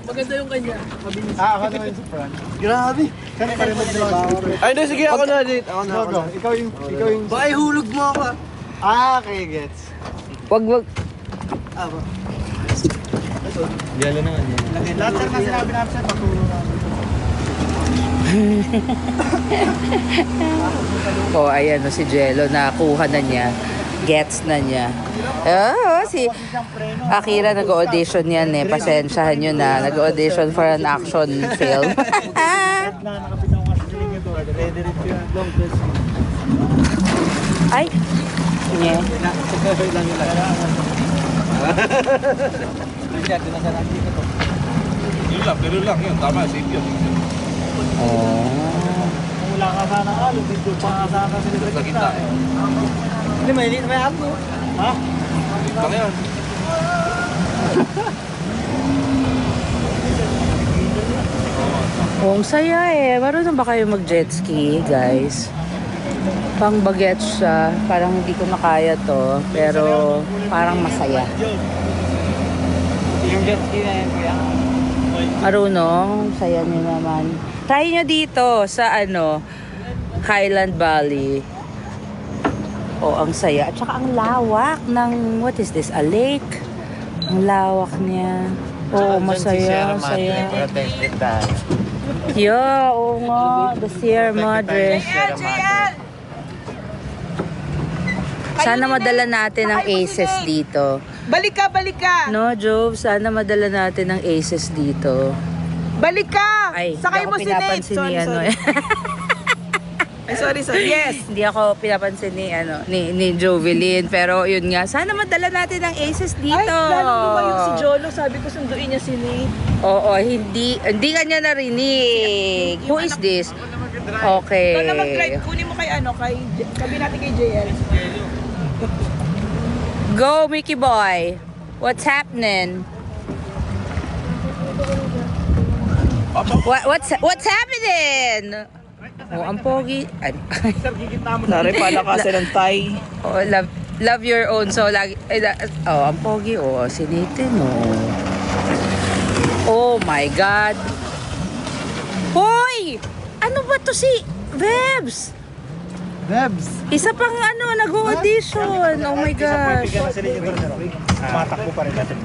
Maganda yung kanya. Ako naman yung sa front. Grabe. Kaya pa rin mag-drive. Ay, hindi, sige, ako na, Jade. Ako na, ako na. Ikaw yung... Baka hulog mo ako. Okay, gets. Wag. Aba. Yelo naman yun. Lahat sir na sinabi namin sir, patulong namin. Oh, ayan si Jello, nakuha na niya. Gets na niya. Oh, si Akira nag-audition yan eh. Pasensyahan nyo na. Nag-audition for an action film. Na nakabitaw nga sa siling ito. Ready rin yun. Long press. Ay! Nye. Yun lang yun. Tama, safe yun. Oh. Kung wala ka sana alo, dito pa nga sana sila Sa gitna eh. Hindi, may app mo. Ha? Lang yun. Oh, ang saya eh. Marunong ba kayo mag-jet ski, guys? Pang bagets siya. Parang hindi ko na kaya to. Pero parang masaya. Yung jet ski na yun, kuya. Marunong. Saya nyo naman. Try nyo dito sa Highland Valley. Oh, ang saya. At saka ang lawak ng, what is this? A lake? Ang lawak niya. Oh, masaya. Saya. Yeah, oo nga. The Sierra Madre. Sana madala natin ang aces dito. Balik ka! No, Jove, sana madala natin ang aces dito. Balik ka! Ay, Sakay hindi mo ako si Nate! pinapansin ni Sorry. Ay, sorry. Yes! Hindi ako pinapansin ni Jovelyn, pero yun nga, sana madala natin ang aces dito. Ay, lalo lumayo si Jolo. Sabi ko sunduin niya si Nate. Oo, hindi kanya narinig. Who is this? Okay. Ikaw na mag-drive. Kunin mo kay sabi natin kay JL. Go, Mickey boy. What's happening? What's happening? Oh, ang pogi. Ay. Nari pala kasi ng Thai. Oh, love your own. So lagi ang pogi si Nathan Oh my God. Hoy! Ano ba to si Bebs? Debs! Isa pang nag-audition. Oh my gosh. Bigyan na sila yung sir. Matakbo pa rin natin.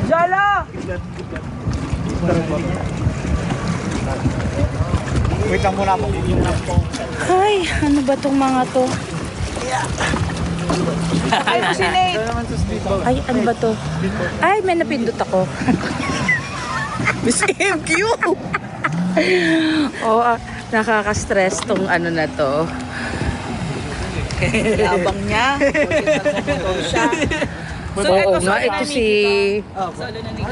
Jolo! Wait lang muna ako. Ay, ano ba tong mga to? Sakay mo si Nate. Ay, ano ba to? Ay, may napindot ako. Miss MQ! Nakaka-stress tong na to. Labang niya. Siya. Oo nga, ito si... Solo na Nick.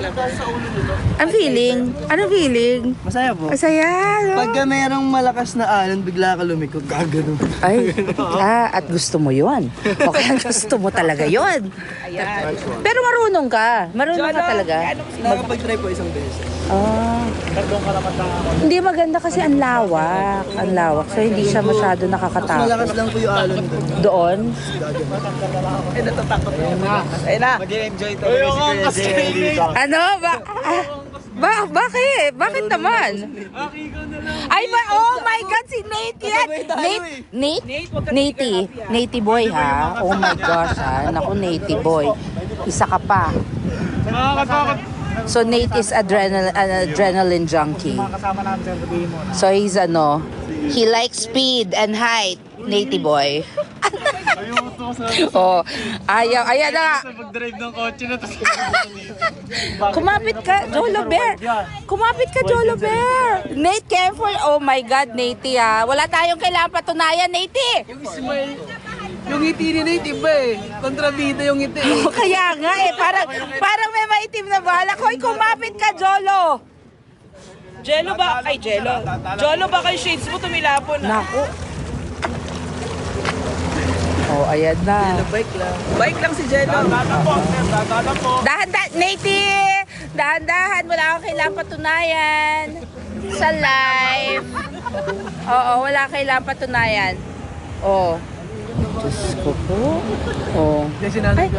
Ang feeling? Anong feeling? Masaya po. Masaya, no? Pagka merong malakas na alon, bigla ka lumikot, gagano. Ay, at gusto mo yun. Okay, gusto mo talaga yun. Ayan. Pero marunong ka. Marunong ka talaga. Nakapag-try po isang beses. Hindi maganda kasi ang lawak. Ang lawak. So, hindi siya masyado Mas nakakatakot. malakas lang po yung alon doon. Doon? Ay, natatakot na. Ayun na. Mag-enjoy to si Kuya JL dito. Ano? Bakit? Bakit naman? Ay, oh my God, si Nate yan! Nate boy ha? Oh my gosh ha? Naku, Nate boy. Isa ka pa. So Nate is adrenaline junkie. Kasama namin sir, sabihin mo na. So he's he likes speed and height. Nate boy. Oh, ayan na nga. Pag-drive ng kotse na to. Kumapit ka, Jolo Bear. Kumapit ka, Jolo Bear. Nate, careful. Oh my God, Nate ha. Wala tayong kailangan patunayan, Nate. Yung ngiti ni Nate, iba eh. Kontrabida yung ngiti. Oh, kaya nga parang may maitim na balak. Hoy, kumapit ka, Jolo. Jelo ba? Ay, Jelo. Jolo ba kay shades mo tumilapon? Naku. Oh, ayan na. Bike lang. Bike lang si Jelo. Dahan-dahan, Nate. Dahan-dahan. Wala akong kailangan patunayan. Sa live. Oo, wala kailangan patunayan. Oh. Diyos ko po. Oh. Yan si Nanay Ay,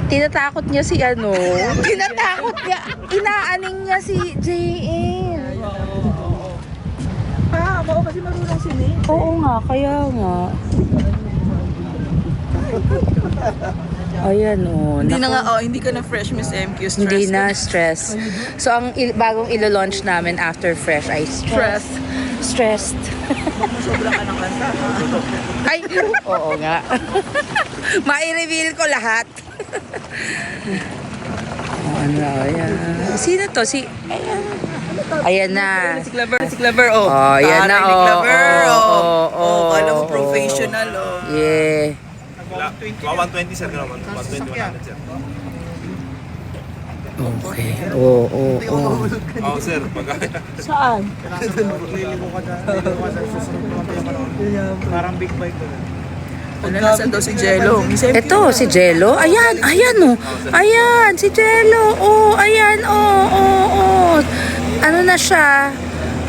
tinatakot niya si ano. Tinatakot niya. Inaaning niya si JN. Oo, kasi marunong sini. Oo nga, kaya nga. Ayan oh. Hindi na Naku. nga, hindi ka na fresh, Miss MQ. Stress Hindi ka na stress. So, ang bagong ilo-launch namin after fresh ay stress. Stressed. Sobra ka ng kanta. Ay, oo nga. Mai-reveal ko lahat. Oh, ano, ayan. Sino to? Ayan na. Si Clever, oh. Oh, yan na, Tatay ni oh. Clever, Oh, oh. Kala mo oh. professional, oh. Yeah. 120 sir, gano'n. 120, 100 sir. Okay. Oo, oo, oo. Oo sir, pagkaya. Saan? Liligo ka sa susunod naman tayo parang big bike to. Ano, nasan daw si Jello? Miss MQ. Ito, si Jello. Ayan, ayan oh. Ayan, si Jello. Oh, ayan, oh, oh, oh. Ano na siya?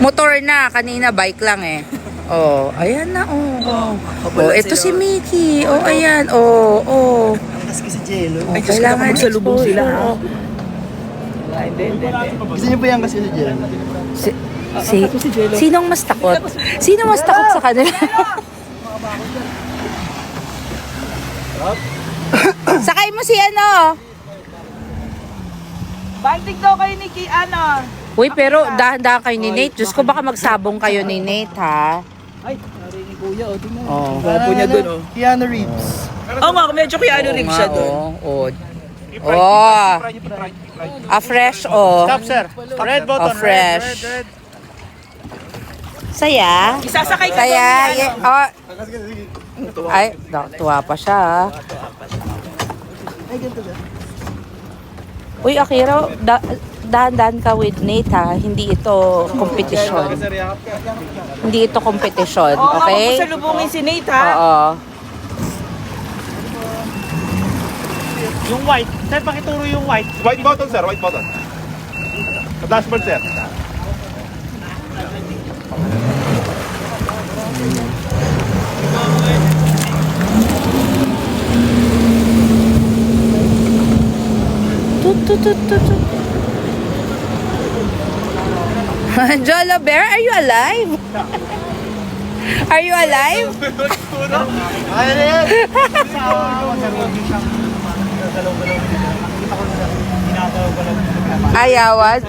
Motor na. Kanina, bike lang eh. Oh, ayan na, oh. Oh, ito si Mickey. Oh, ayan, oh, oh. Kasi si Jello. Oh, kailangan magsalubong sila, ha? exposure. Gusto niyo ba yan kasi si Jello? Sinong mas takot? Sino mas takot sa kanila? Sakay mo si ano? Banting daw kayo ni ano. Uy, pero dahan-dahan kayo ni Nate. Diyos ko, baka magsabong kayo ni Nate, ha? Ay, narinig ni Kuya, oh, tingnan. Oh. Gwapo niya dun, oh. Keanu Reeves. Oo nga, medyo Keanu Reeves siya dun. Oh, oh. Fresh, oh. Stop sir. Red button. Oh, fresh. Red. Saya. Isasakay ka Saya. daw niya, Oh. Ay, tuwa pa siya, ha? Uy, Akira, dahan-dahan ka with Nate, ha? Hindi ito competition. Hindi ito competition, Oo, okay? huwag mo salubungin si Nate, ha? Oo. Yung white. Sir, pakituro yung white. White button sir, white button. Sa dashboard sir. Tut, tut, tut, tut, tut. Jolo Bear, are you alive? Are you alive? Ay, ano yan? Sa sir, huwag niyo siyang galaw-galaw. Nakikita ko na ginagalaw-galaw. Ayawan? Sa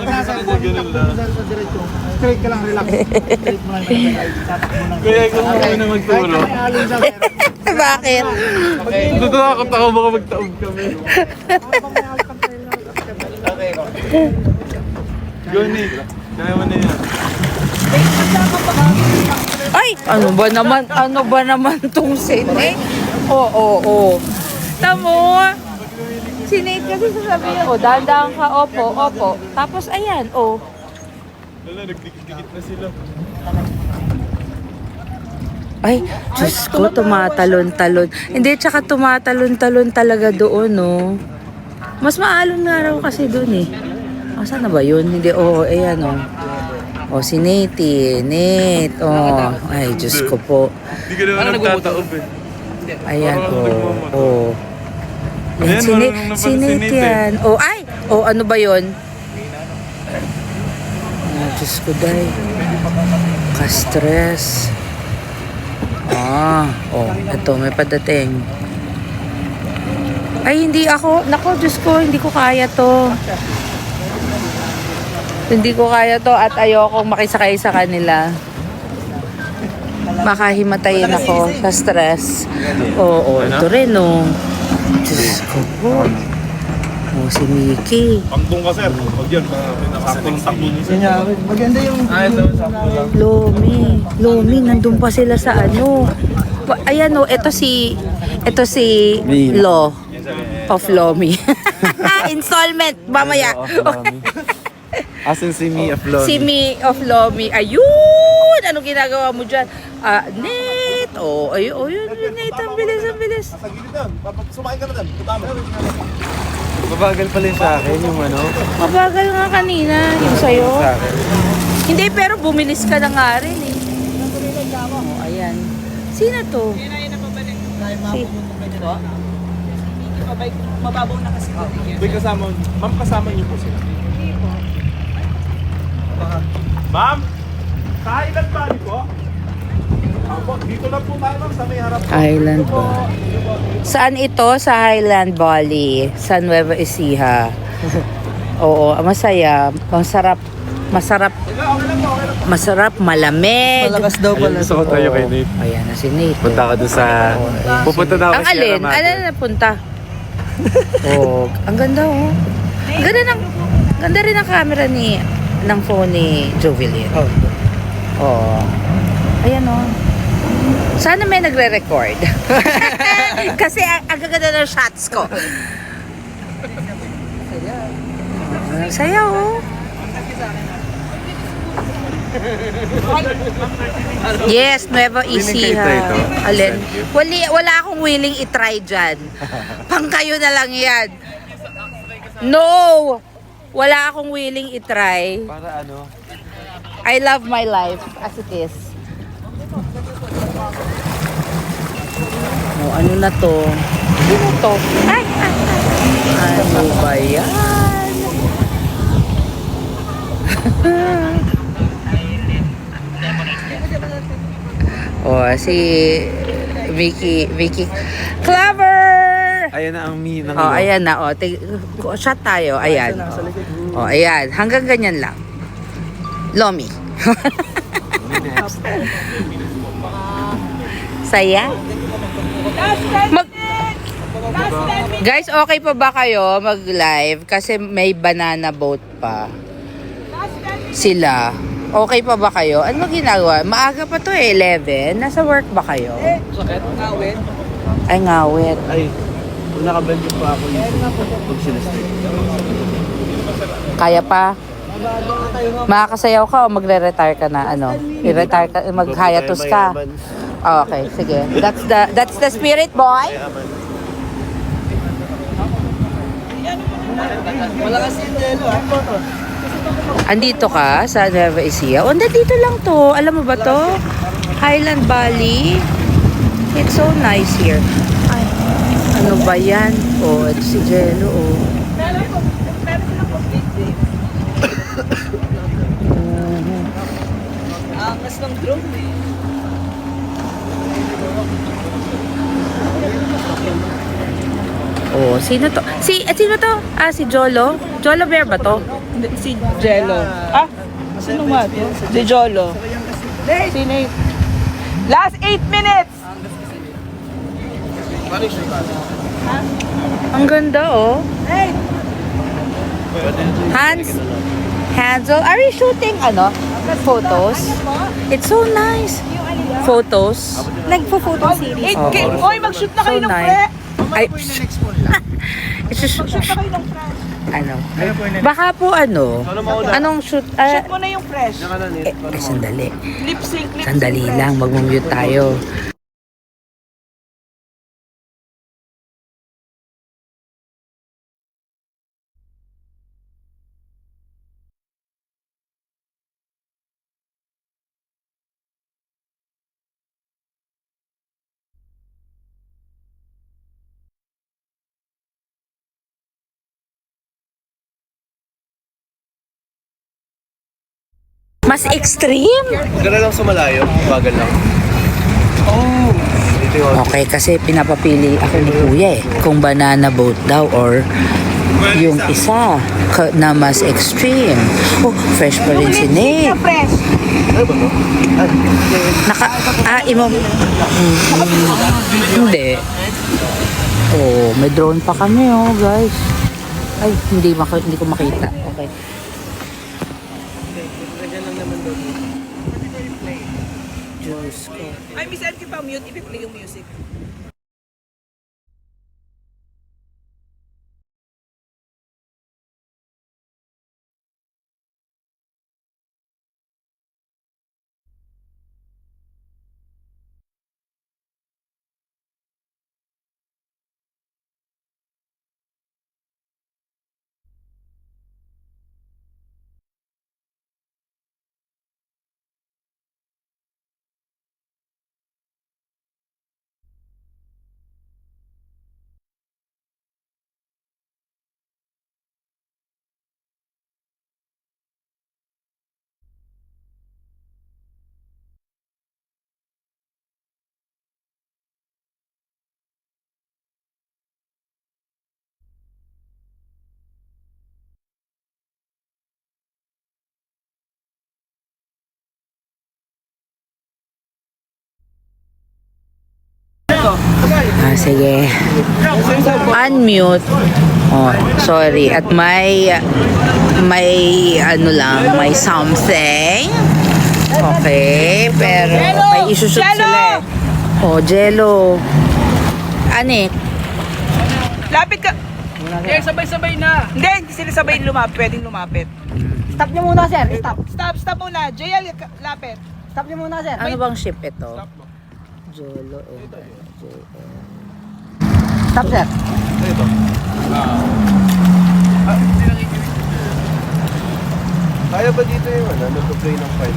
diretso. Straight ka lang, relax. Straight mo lang. Tatak mo lang. Kaya ikaw muna magturo. Kahit may alon siya, sir. Bakit? Natatakot ako baka magtaob kami. Johnny, kaya mo na yan. Ay, ano ba naman tong sine? Oo. Tamo. Si Nate kasi sasabihin, dahan-dahan ka, opo. Tapos ayan, Wala, nagdikit-dikit na sila. Ay, Diyos ko, tumatalon-talon. Hindi, tsaka tumatalon-talon talaga doon, no? Mas maalon nga raw kasi doon, eh. Saan na ba yun? Hindi, ayan, si Nate, Ay, Diyos ko po. Hindi ka naman nagtataob eh. Ayan, Yan, Ayan, marunong na si pala si Nate Nate, eh. yan. Ano ba yun? Diyos ko, day. Ka-stress. Ito, may padating. Ay, hindi ako. Nako, Diyos ko, hindi ko kaya to. Hindi ko kaya to at ayokong makisakay sa kanila. Makahimatayin ako sa stress. Ito rin, Diyos ko po. Si Mickey. Pangtong ka sir. Huwag yan, saktong takbo niya sir. Maganda yung... Ito, sakto lang. Lomi, nandun pa sila sa ano. Ayan ito si Law of Lomi. Installment, mamaya. Asan si Me of Lord? Si Me of Lomi. Ayun! Ano ginagawa mo dyan? Nate! Ayun, Nate. Ang bilis. Sa gilid doon. Sumakin ka na doon. Tama. Mabagal pala yung sa akin, yung ano. Mabagal nga kanina, yung sa'yo. Sa akin. Hindi, pero bumilis ka na nga rin eh. Ayan. Sino to? Mababaw na kasi. May kasama, ma'am kasama niyo po sila. Ma'am, sa Highland Valley po. Opo, dito lang po tayo ma'am sa may harap. Highland Valley. Saan ito? Sa Highland Valley, sa Nueva Ecija. Oo, masaya. Masarap, malamig. Malakas daw pala. Gusto ko tayo kay Nate. Ayan na si Nate. Punta ka doon sa... Pupunta na ako Ang sa Sierra alin? Madre. Alin na punta? Oh, ang ganda oh. Ang ganda rin ang camera ng phone ni Jovelyn. Oh. Ayan oh. Sana may nagre-record. Kasi ang gaganda ng shots ko. Saya oh. Yes, Nueva Ecija. Willing kayo ito? Alin? Wala akong willing i-try dyan. Pang kayo na lang yan. No! Wala akong willing i-try. Para ano? I love my life as it is. Oh, ano na to? Ano to? Ay! Ano ba yan? Oh, si Vicky Clever! Ayan na ang mi ng Oh, ayan na. Oh, shot tayo. Ayan. Oh, ayan. Hanggang ganyan lang. Lomi. Saya? Guys, okay pa ba kayo mag-live? Kasi may banana boat pa. Sila. Okay pa ba kayo? Ano ginagawa? Maaga pa to 11. Nasa work ba kayo? Sakit? Ngawin? Ay, ngawit. Ay, kung nakabandyo pa ako pag sinastay. Kaya pa? Makakasayaw ka o magre-retire ka na? Ano? I-retire ka, mag-hiatus ka? Oh, okay, sige. That's the spirit, boy. Wala kasi yung yelo, ha? Andito ka sa Nueva Ecija. O, dito lang to. Alam mo ba to? Highland Valley. It's so nice here. Ay, ano ba yan? Oh, ito si Jello, oh. Angas ng drone eh. Oh, sino to? Sino to? Ah, si Jolo? Jolo Bear ba to? Si Jello. Ah? Sino nga to? Si Jolo. Sino yung... Last 8 minutes! Ang ganda, oh. Hansel, are you shooting, photos? It's so nice. Photos. Nagpo-photo series. Oy, mag-shoot na kayo So ng nice. pre! Ay, Next po nila. Shoot na kayo ng fresh. Baka po anong shoot, Shoot mo na yung fresh. sandali. Lip sync, Sandali lang, mag-mute tayo. Mas extreme? Gano'n lang sumalayo, bagal lang. Oh! Dito yung Okay, kasi pinapapili ako ni Kuya kung banana boat daw or yung isa na mas extreme. Oh, fresh pa rin si Nate. fresh. Hindi. Oh, may drone pa kami guys. Ay, hindi ko makita. Okay. Ay, Miss Ed, pa mute, i-play yung music. Sige. Unmute. Oh, sorry. At may ano lang, may something. Okay, pero may isusot sila eh. Oh, Jello. Anik. Lapit ka. Eh, sabay-sabay na. Hindi sila sabay lumapit. Pwedeng lumapit. Stop nyo muna, sir. Stop. Stop muna. JL, lapit. Stop nyo muna, sir. Ano bang ship ito? Jello and Stop, sir. Kaya ba dito yung nag-play ng file?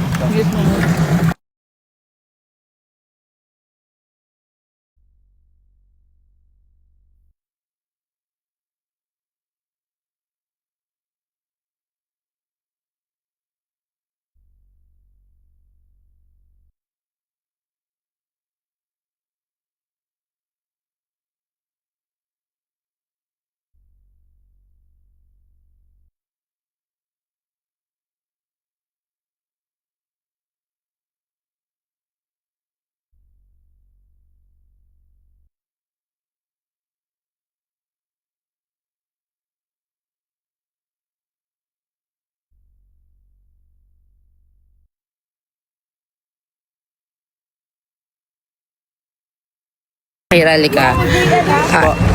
Akira, lika.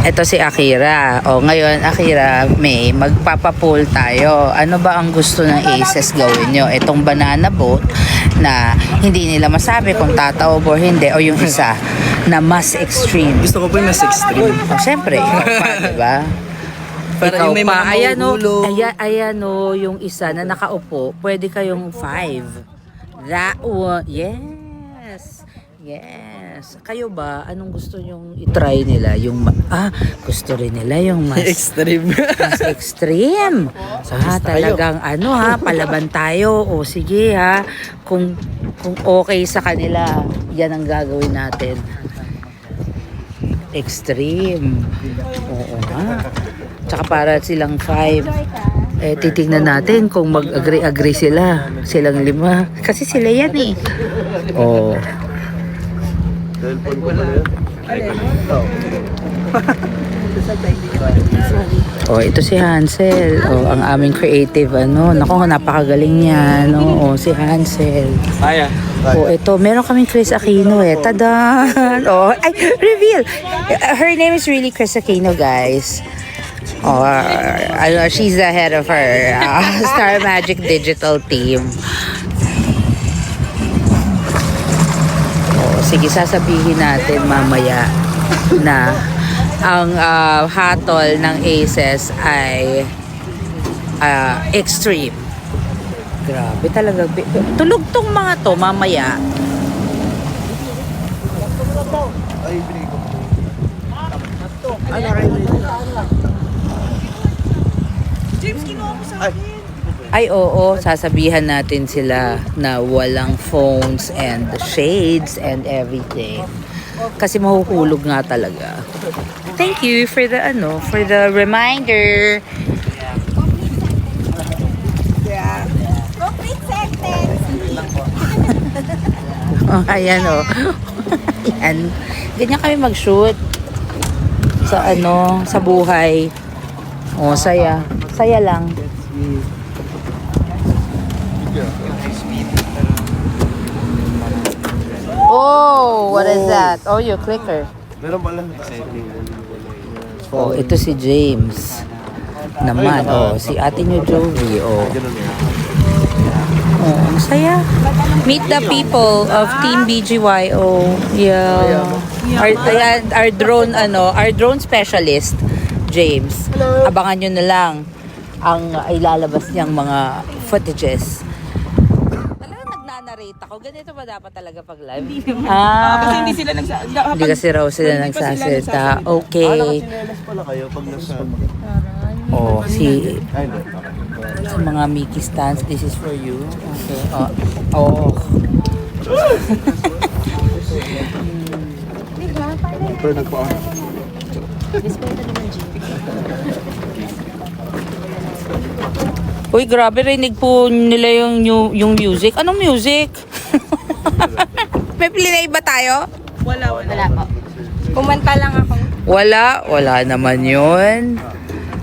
Ito si Akira. O, ngayon, Akira, May, magpapapool tayo. Ano ba ang gusto ng Aces gawin nyo? Itong banana boat na hindi nila masabi kung tataob or hindi. O yung isa na mas extreme. Gusto ko po yung mas extreme. O, syempre, ikaw pa, diba? Para Ikaw yung may pa. mga Ayan o, mahuhulog. ayan o, yung isa na nakaupo. Pwede kayong 5. That one. Yes. Yes. Kayo ba, anong gusto nyong itry nila? Yung, gusto rin nila yung mas Extreme. mas extreme. Talagang ano ha, palaban tayo. O sige ha, kung okay sa kanila, yan ang gagawin natin. Extreme. Oo nga. Tsaka para silang 5. Titignan natin kung mag-agree sila. Silang 5. Kasi sila yan eh. Oh. Cellphone ko pala yun. Oh, ito si Hansel. Oh, ang aming creative ano. Naku, napakagaling niya, no. Oh, si Hansel. Kaya. Oh, ito, meron kaming Chris Aquino eh. Tada! Oh, ay, reveal! Her name is really Chris Aquino, guys. Oh, she's the head of her Star Magic Digital team. Oh, sige, sasabihin natin mamaya na ang hatol ng Aces ay extreme. Grabe talaga. Tulog tong mga to mamaya. Ay, binigay ko. Ay, oo, sasabihan natin sila na walang phones and shades and everything. Kasi mahuhulog nga talaga. Thank you for the reminder. Complete sentence. Oh, ayan oh. Ayan. Ganyan kami mag-shoot sa sa buhay. Oh, saya. Saya lang. Oh, what is that? Oh, your clicker. Meron pala. Oh, ito si James. Naman, oh, si ate niyo Joey, oh. Oh, ang saya. Meet the people of Team BGYO. Yeah. Our drone specialist, James. Abangan nyo na lang ang ilalabas niyang mga footages. Talagang nagnanarrate ako. Ganito ba dapat talaga pag live? Kasi hindi sila Hindi kasi raw sila nagsasalita. Okay. Chinelas pala kayo pag nasa... Oh, si Ay, no. sa mga Mickey stands, this is for you. Okay. Oh. Pero nagpa-on. Uy, grabe, rinig po nila yung music. Anong music? May play ba tayo? Wala. Wala po. Kumanta lang ako. Wala naman yun.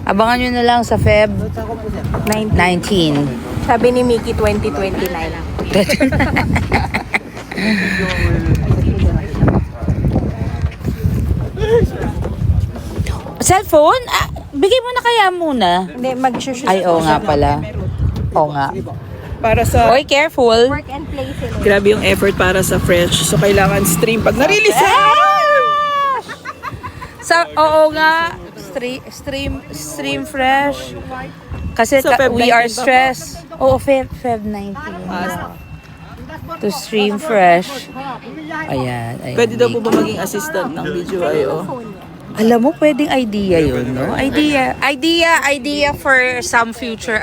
Abangan nyo na lang sa Feb 19. Sabi ni Mickey, 2029. Cellphone? Ah, bigay mo na kaya muna. Hindi, mag-shoot. Ay, oo nga pala. Oo nga. Para sa... Oy, careful. Work and play sila. Grabe yung effort para sa Fresh. So, kailangan stream pag na-release. Oo nga. Stream fresh. Kasi So, Feb we are 19 ba? stressed. Oo, Feb 19. To stream fresh. Ayan. Pwede daw po ba maging assistant ng BGYO? Alam mo, pwedeng idea yun, no? Idea for some future,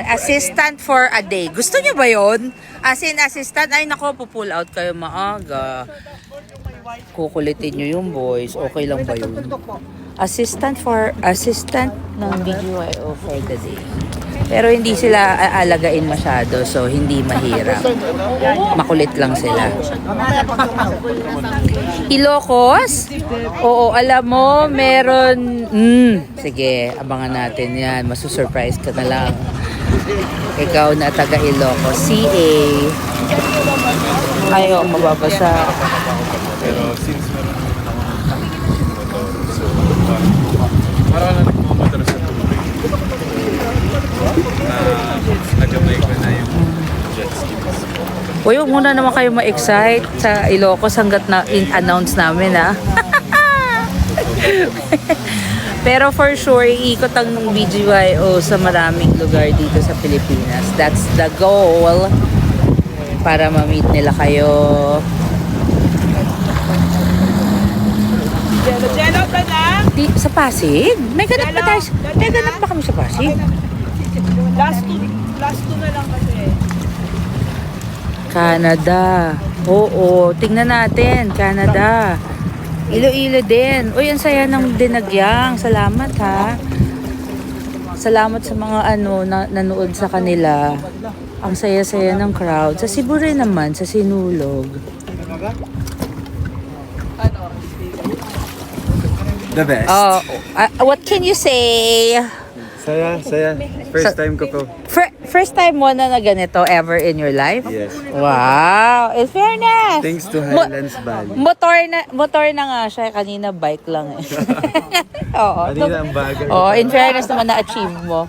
assistant for a day. Gusto niyo ba yun? As in, assistant, ay nako, pupull out kayo maaga. Kukulitin niyo yung boys. Okay lang ba yun? Assistant ng BGYO for the day. Pero hindi sila aalagain masyado, so hindi mahirap. Makulit lang sila. Ilocos? Oo, alam mo, meron... sige, abangan natin yan. Masusurprise ka na lang. Ikaw na taga Ilocos. CA. Ayaw, mababasa. Pero since meron naman akong motor, so parang na nagmamotor sa tubig. Nag-apply ko na yung jet ski. Uy, huwag muna naman kayo ma-excite sa Ilocos hanggat na in-announce namin, ha? Pero for sure, iikot ang BGYO sa maraming lugar dito sa Pilipinas. That's the goal para ma-meet nila kayo. Jello ka na? Sa Pasig? May ganap ba tayo? May ganap ba kami sa Pasig? Last two na lang kasi. Canada. Oo, tingnan natin. Canada. Iloilo din. Uy, ang saya ng Dinagyang. Salamat, ha. Salamat sa mga nanood sa kanila. Ang saya-saya ng crowd. Sa Cebu rin naman, sa Sinulog. The best. Oh, what can you say? Saya. First time ko po. First time mo na ganito ever in your life? Yes. Wow! In fairness! Thanks to Highlands Valley. Motor na nga siya. Kanina bike lang eh. Oo. Kanina ang bagal. Oo, in fairness naman na-achieve mo.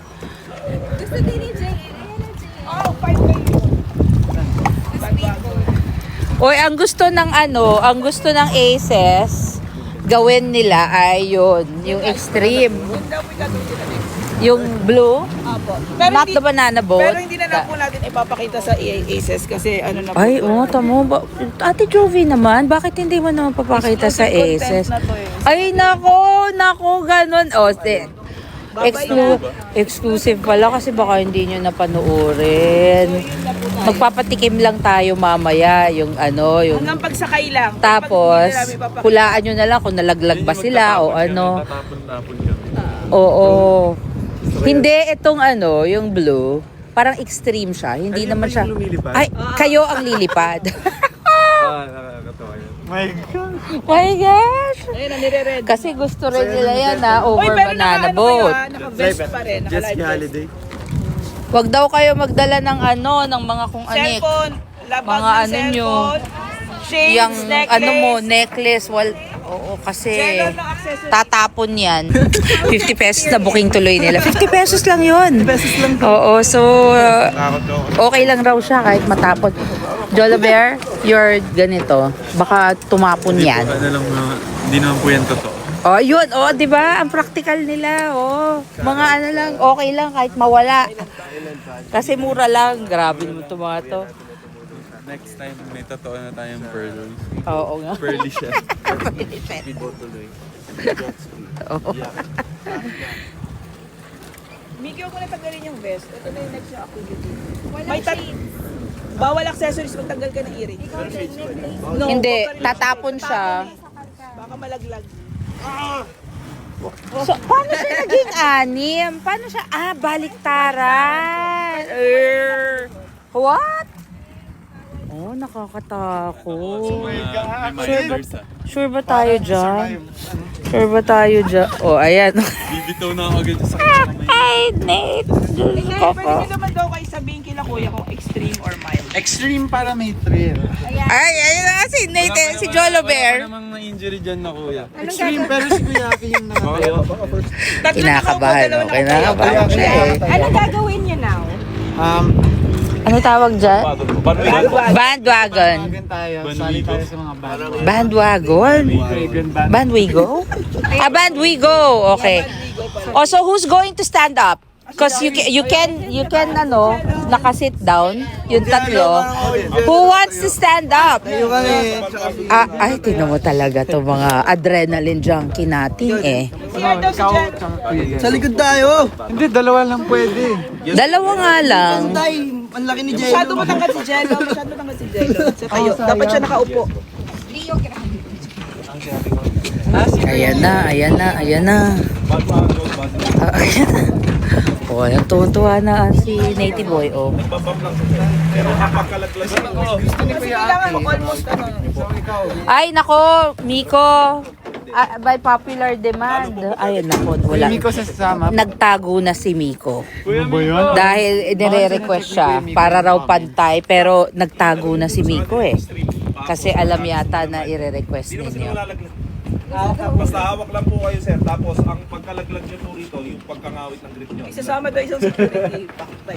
Oy, ang gusto ng Aces, gawin nila ay yun, yung extreme. Yung blue, Pero not the banana boat. Pero hindi na lang po natin ipapakita sa Aces kasi ano na po. Ay, tamo. Ate Jovi naman, bakit hindi mo naman papakita sa Exclusive Aces? content na to eh. Ay, nako, ganun. Exclusive pala kasi baka hindi nyo napanoorin. Magpapatikim lang tayo mamaya yung yung... Hanggang pagsakay lang. Tapos, Pag hindi na namin ipapakita. hulaan nyo na lang kung nalaglag ba sila o ano. Tatapon-tapon kami. Oo. Hindi, itong yung blue, parang extreme siya. Hindi Ay, naman yung siya... lumilipad? Ay, kayo ang lilipad. Nakakatawa yun. My gosh! Ayun, nire-red. Kasi gusto rin nila yan Uy, over pero banana naka-ano boat. kayo, naka-vest pa rin. Jet ski Naka-live vest. holiday. Wag daw kayo magdala ng ng mga kung anik. Cellphone. Labag Mga ng ano nyo. cellphone. Shades, Yung necklace. necklace. Oo, kasi Seller ng accessories. tatapon yan. 50 pesos na booking tuloy nila. 50 pesos lang yun. 50 pesos lang. Oo, so Takot daw. okay lang raw siya kahit matapon. Jola Bear, you're ganito. Baka tumapon yan. Hindi naman po yan totoo. Oh, yun. Oh, 'di ba? Ang practical nila. Oh. Mga lang, okay lang kahit mawala. Kasi mura lang. Grabe naman 'to mga 'to. Next time, may totoo na tayong pearl. Oo nga. Pearly siya. Oo. Miki, huwag mo na tanggalin yung vest. Ito na yung next na activity. May bawal accessories pag tanggal ka ng earring. No, Hindi, huwag ka rin- tatapon siya. Baka malaglag. So, paano siya naging anim? Paano siya? Baliktaran. What? Oh, nakakatakot. Sure ba, sure ba tayo dyan? Sure ba tayo dyan? Oh, ayan. bibitaw na ako agad sa Ay, Nate! Diyos ko po. Pwede naman daw kayo sabihin kila kuya kung extreme or mild. Extreme para may thrill. Ay, ayun na nga si Nate, si Jolo Bear. namang na-injury dyan na kuya. Extreme pero si Kuya Aki yung nakatayo. Kinakabahan, no? Kinakabahan siya eh. Anong gagawin niyo now? Ano tawag dyan? Bandwagon. Bagan tayo. Sali tayo sa mga band. Bandwagon? Bandwigo? Bandwigo. Okay. Oh, so who's going to stand up? Because you can ano, naka-sit down, yung tatlo. Who wants to stand up? Ay, tinan mo talaga to mga adrenaline junkie natin eh. Sa likod tayo. Hindi, dalawa lang pwede. Dalawa nga lang. Ang laki ni Masyado matangkad si Jello. Masyado matangkad si Jello. Sa tayo. Dapat siya nakaupo. Ayan na, ayan na, ayan na. Ayan na. Oh, tuwa na si Native Boy, oh. Pero kapagkalaglasan ako. Kasi kailangan mo almost ano. Ay, nako, Miko. By popular demand. Ay, nako, wala. Miko sa sasama. Nagtago na si Miko. Ano ba yun? Dahil nire-request siya para raw pantay, pero nagtago na si Miko eh. Kasi alam yata na ire-request Hindi naman ninyo. sila malalaglag. Basta hawak lang po kayo, sir. Tapos, ang pagkalaglag nyo po rito, yung pagkangawit ng grip nyo. Isasama daw isang security. Pakitay.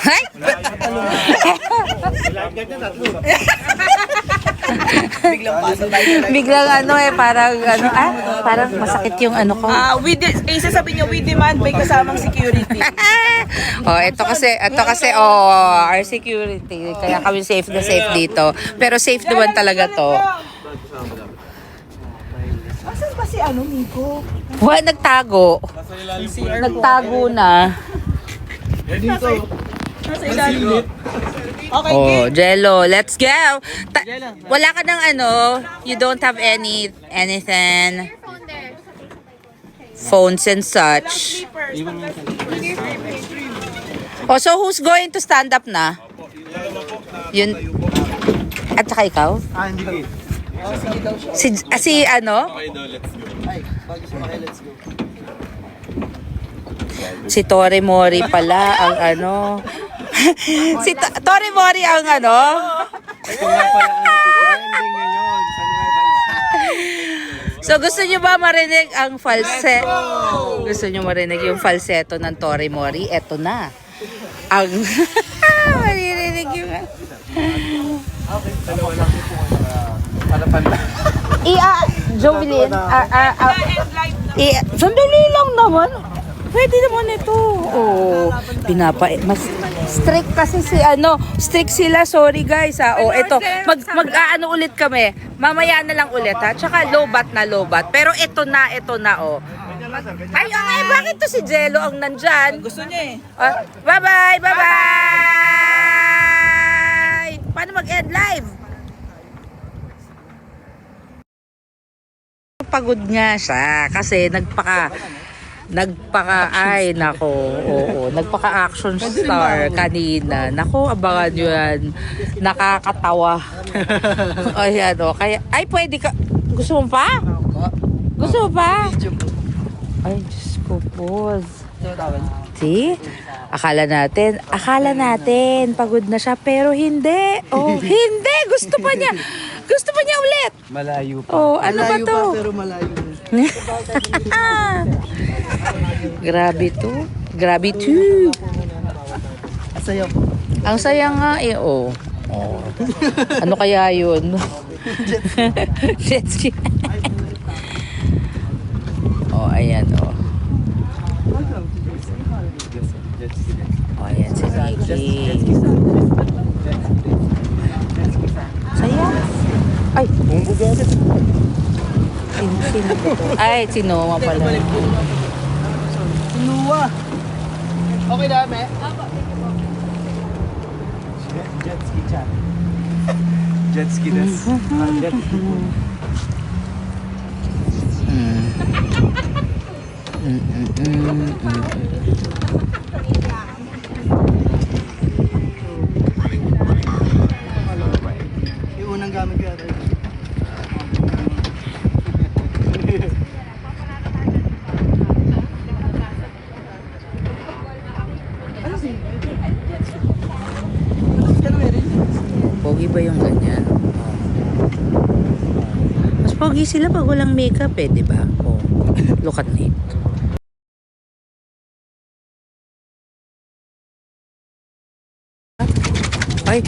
Ay! Biglang pasok tayo. Biglang ano eh, parang masakit yung ano ko. Isasabi niyo, we demand may kasamang security. Oh, ito kasi our security. Kaya kami safe na safe dito. Pero safe naman talaga to. Asan ba si ano, Nico? Wala, nagtago. Nagtago na. Nasa ilalim. Okay, Oh, Jello, let's go. Wala ka ng ano, you don't have anything. Phones and such. Oh, so who's going to stand up na? Yun. At saka ikaw? Hindi ko. Si ano? Okay daw, let's go. Let's Si Tori Mori pala ang ano. Si Tori Mori ang ano. Ito nga pala ang trending ngayon sa Nueva Ecija. So gusto nyo ba marinig ang falsetto? Gusto nyo marinig yung falsetto ng Tori Mori? Eto na. Ang maririnig yung Para panda. Jovelyn, sandali lang naman. Pwede naman ito. Oh, mas strict kasi strict sila. Sorry guys ha. Oh, ito, mag-aano ulit kami. Mamaya na lang ulit ha. Tsaka lobat. Pero ito na oh. Ay, bakit to si Jello ang nandyan? gusto niya eh. Bye-bye! Paano mag-end live? Pagod nga siya kasi nagpaka-action star kanina. Nako, abangan nyo yan. Nakakatawa. Ayan o. Kaya, pwede ka. Gusto mo pa? Gusto mo pa? Ay, Diyos ko, pause. See? Akala natin pagod na siya, pero hindi. Oh, hindi. Gusto pa niya ulit. Malayo pa. Oh, ano ba to? Pero malayo. Grabe to. Grabe to. Sayaw. Ang saya nga eh, oh. Ano kaya yun? Jet ski. Oh, ayan, oh. Oh, ayan si Nikki. Saya. Ay. Sino to? Ay, si Noah pala. Nuwa. Okay na, me? Jet ski chat. Jet ski des. Jet ski. Pogi sila pag walang makeup eh, di ba? Oh, look at me. Ay.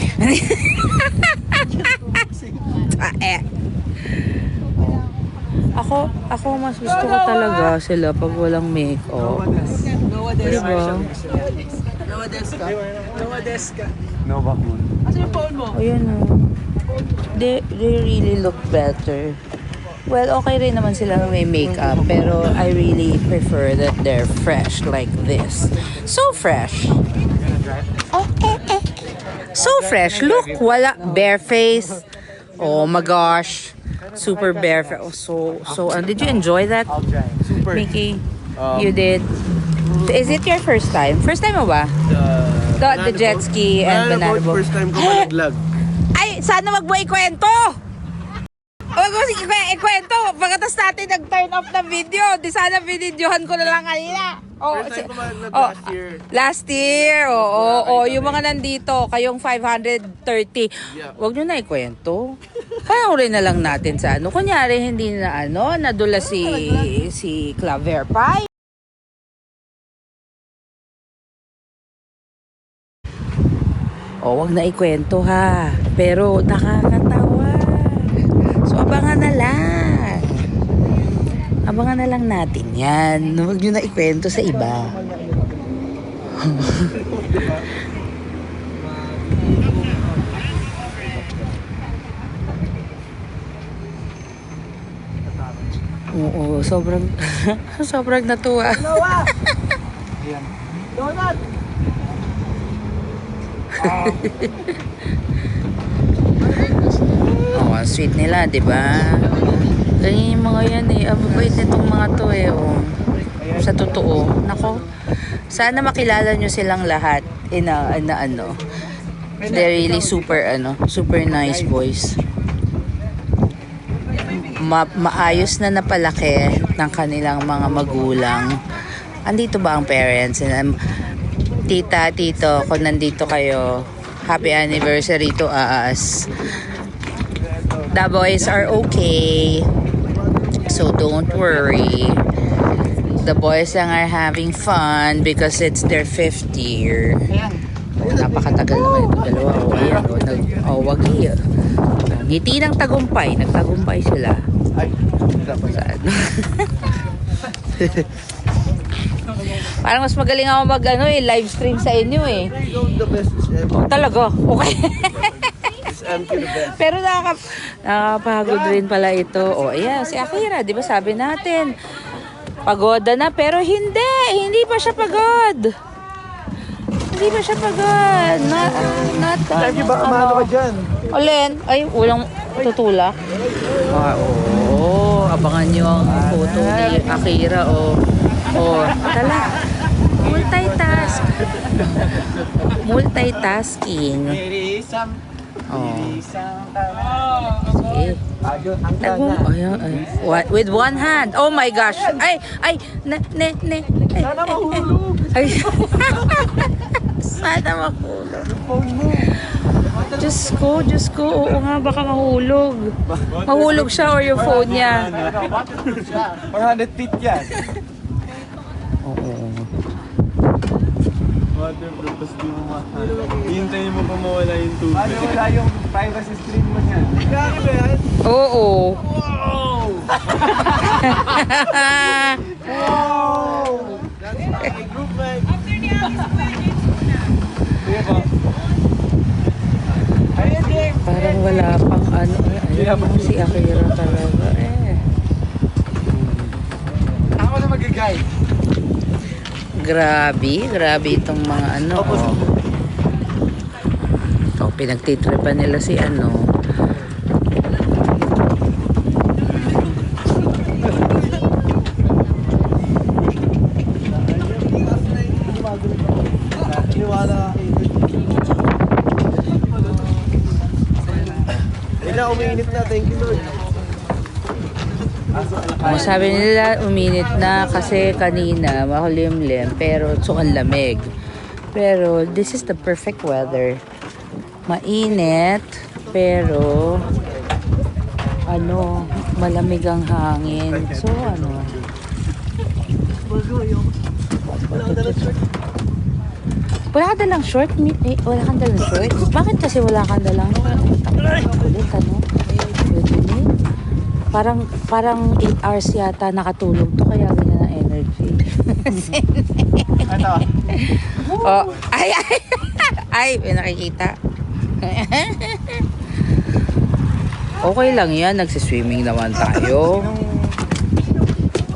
Ako mas gusto ko talaga sila pag walang makeup. Di ba? No back mo. Ayan o. They really look better. Well, okay rin naman sila may makeup, pero I really prefer that they're fresh like this. So fresh. So fresh. Look, wala bare face. Oh my gosh. Super bare face. Oh, so did you enjoy that, Super. Mickey? You did? Is it your first time? First time mo ba? The jet ski and banana boat. First time ko mag-vlog. Ay, sana wag mo ikwento! Wag mo ikwento! Pagkatas natin nag-turn off na video, di sana binidyohan ko na lang kanina. Oh, First time ko mag-vlog oh, last year. Last year, oo. Yung mga nandito, kayong 530. Wag nyo na ikwento. Panoorin na lang natin sa ano. Kunyari, hindi na nadula si Claver Pie. O, wag na ikwento ha. Pero nakakatawa. So, abangan na lang. Abangan na lang natin yan. Huwag nyo na ikwento sa iba. Oo, sobrang sobrang natuwa. Donut! Oh, ang sweet nila, 'di ba? Ganyan yung mga yan eh. Ang babait nitong mga to eh. Oh. Sa totoo. Nako. Sana makilala nyo silang lahat. They're really super nice boys. Maayos na napalaki ng kanilang mga magulang. Andito ba ang parents? Tita, tito, kung nandito kayo, happy anniversary to us. The boys are okay. So don't worry. The boys lang are having fun because it's their 5th year. Oh, napakatagal naman ito dalawa. Oh, ayan. Wag iya. Ngiti ng tagumpay. Nagtagumpay sila. Saan? Parang mas magaling ako live stream sa inyo eh. The best is ever. Oh, talaga? Okay. Is MQ the best. Pero nakapagod rin pala ito. O, ayan, si Akira, di ba sabi natin, pagoda na, pero hindi pa siya pagod. Hindi pa siya pagod. Not Lagi ba kamano ka dyan? Alin? Ay, walang tutulak. Oo, abangan nyo ang photo ni Akira, tala. Multitasking. Sige. With one hand. Oh my gosh. Ay. Sana mahulog. Sana mahulog. Diyos ko. Oo nga, baka mahulog. Mahulog siya or yung phone niya. 400 feet yan. Oo. Waterproof, tapos di mo hintayin mo pa mawala yung tubig. Paano wala yung privacy stream mo niyan? Kaya ba yan? Oo. Wow! That's my group, man. Parang wala pang ayun si Akira talaga Ako na mag-guide. Grabe itong mga pinagtitripan nila si Uminit na, thank you Lord. sabi nila uminit na kasi kanina makulimlim pero ang lamig. Pero this is the perfect weather. Mainit pero ano, malamig ang hangin. So, ano. Wala ka dalang short? Wala kang dalang short? Bakit kasi wala kang dalang ulit, ano? Pwede din. Parang 8 hours yata nakatulog to, kaya ganyan ang energy. Ito. Oh, ay, may nakikita. Okay lang yan, nagsiswimming naman tayo.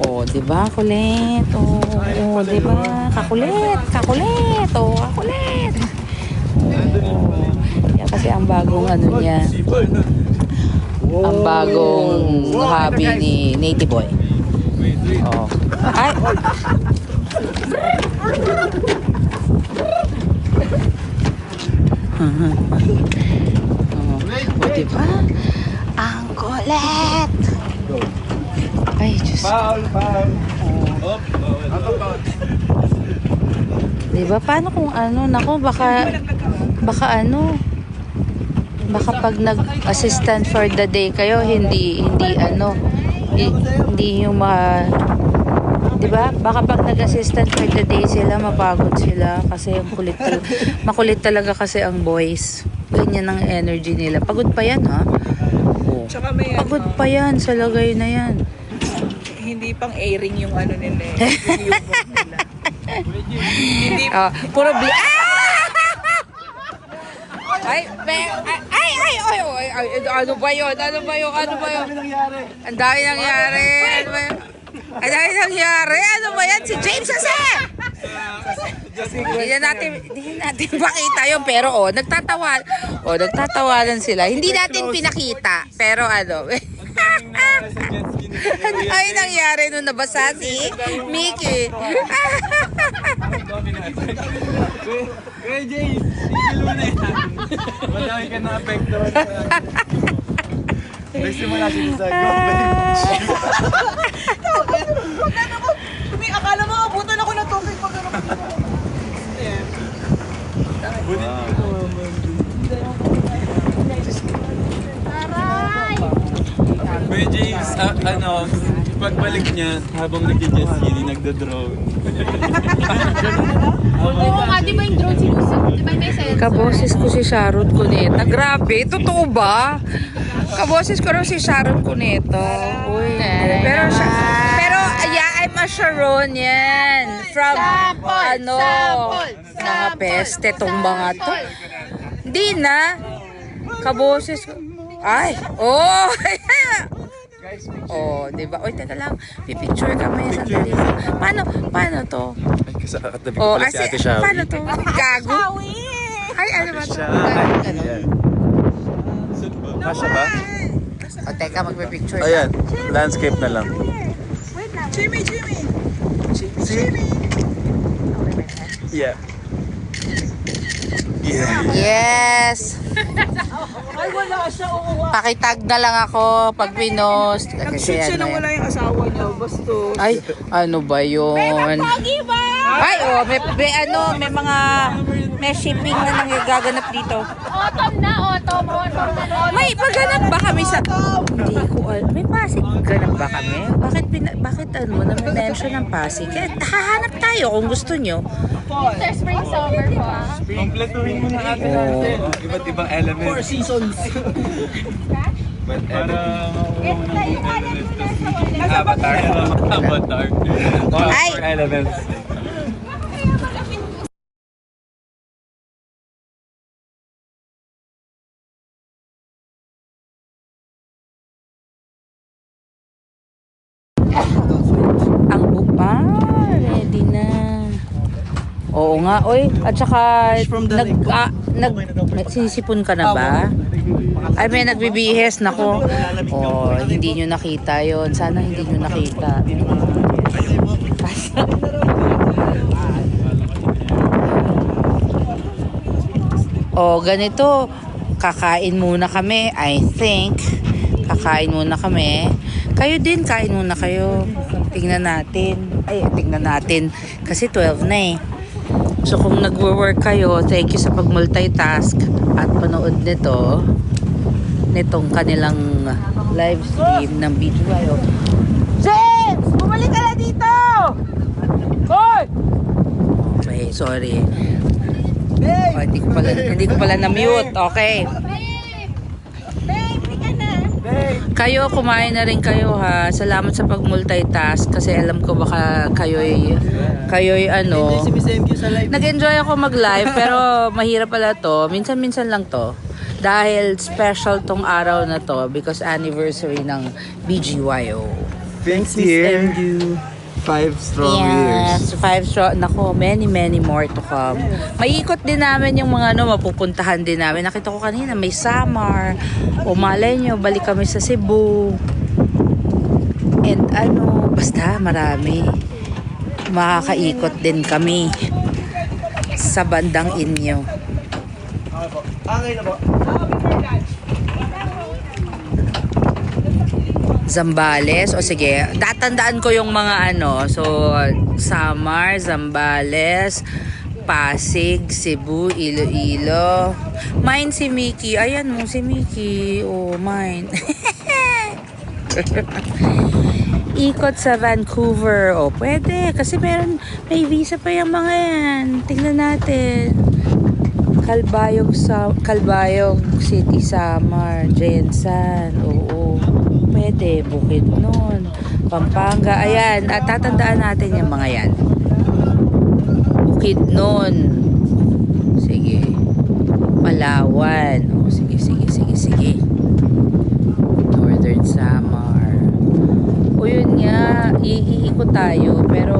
Oh, 'di ba? Kulit. Oh, 'di ba? Kakulit. Oh, kakulit. Oh. Yan kasi ang bagong ano niya. Ang bagong hobby ni Native Boy. Oh. Ay. Oh, 'di ba? Ang kulit. Ay, Diyos. Foul. Diba? Paano kung ano? Nako, baka ano? Baka pag nag-assistant for the day kayo, hindi yung diba? Baka pag nag-assistant for the day sila, mapagod sila kasi makulit talaga kasi ang boys. Ganyan ang energy nila. Pagod pa yan, ha? Oh. Tsaka may Pagod pa yan sa lagay na yan. hindi pang airing yung ano nila eh. Yung humor nila. Hindi Puro ay, ano ba yun? Ang dami nangyari. Ano ba yan? Si James kasi! Hindi natin makita yun. Pero nagtatawanan sila. Hindi natin pinakita. Pero ano, ay nangyari nung nabasa si Mickey. Kuya Jay, tigil mo na yan. Madami ka na-apekto. Nagsimula siya sa akala mo, abutan ako ng tubig pag ano. Kuya James, pagbalik niya, habang nag-jet ski, nagda-drone. Oo nga, di ba yung drone sinusog? Di ba may sensor? Kaboses ko si Sharon Cuneta. Grabe, totoo ba? Kaboses ko raw si Sharon Cuneta. Uy. Pero I'm a Sharon yan. From, mga peste, tong mga to. Hindi na. Kaboses ko. Ay, oh. Oh, di ba? Oy, teka lang. Pipicture kami sandali. Paano to? Katabi Oh, paano to? Gago? Ay, ano ba to? Ano? Kasha ba? O, teka, magpipicture. Ayan, landscape na lang. Jimmy! Yeah. Yes! Ay, wala siya. Pakitag na lang ako pag pinost. Nag-shoot siya nang wala yung asawa niya. Bastos. Ay, ano ba yun? Ay, oh, may mga may shipping na nangyagaganap dito. Autumn na. May pagganap ba kami sa... Hindi ko alam. May Pasig ganap ba kami? Bakit na-mention ng Pasig? Hahanap tayo kung gusto nyo. Winter, spring, summer po ah. Kompletuhin mo na natin natin. Iba't ibang elements. 4 seasons. Para Yung alam mo na sa Avatar. All Ay! 4 elements. Ang bupa, ready na. Oo nga, oy. At saka, sinisipon ka na ba? Ay, may nagbibihes, nako. Oh, hindi nyo nakita yon. Sana hindi nyo nakita. Oh, ganito. Kakain muna kami, I think. Kakain muna kami. Kayo din, kain muna kayo. Tingnan natin. Kasi 12 na eh. So kung nagwo-work kayo, thank you sa pag-multitask at panood nitong kanilang live stream ng BGYO. James! Bumalik ka na dito! Hoy! Okay, sorry. Oh, hindi ko pala na-mute. Okay. Kayo, kumain na rin kayo ha. Salamat sa pag-multitask kasi alam ko baka kayo'y ano. Si Miss MQ sa live. Nag-enjoy ako mag-live pero mahirap pala to. Minsan-minsan lang to. Dahil special tong araw na to because anniversary ng BGYO. Thanks, Miss MQ. 5 strong years. Yes, 5 strong. Nako, many more to come. Maiikot din namin yung mga mapupuntahan din namin. Nakita ko kanina, may Samar. O malay nyo, balik kami sa Cebu. And basta marami. Makakaikot din kami sa bandang inyo. Okay na po. Zambales, o sige, tatandaan ko yung mga so, Samar, Zambales, Pasig, Cebu, Iloilo. Mine si Mickey. Ayan mo si Mickey. Oh, mine. Ikot sa Vancouver. Oh, pwede. Kasi may visa pa yung mga yan. Tingnan natin. Calbayog City, Samar, Jensen. Oo. Pwede. Bukidnon. Pampanga. Ayan. At tatandaan natin yung mga yan. Bukidnon. Sige. Palawan. O, sige. Northern Samar. O yun nga, iikot tayo. Pero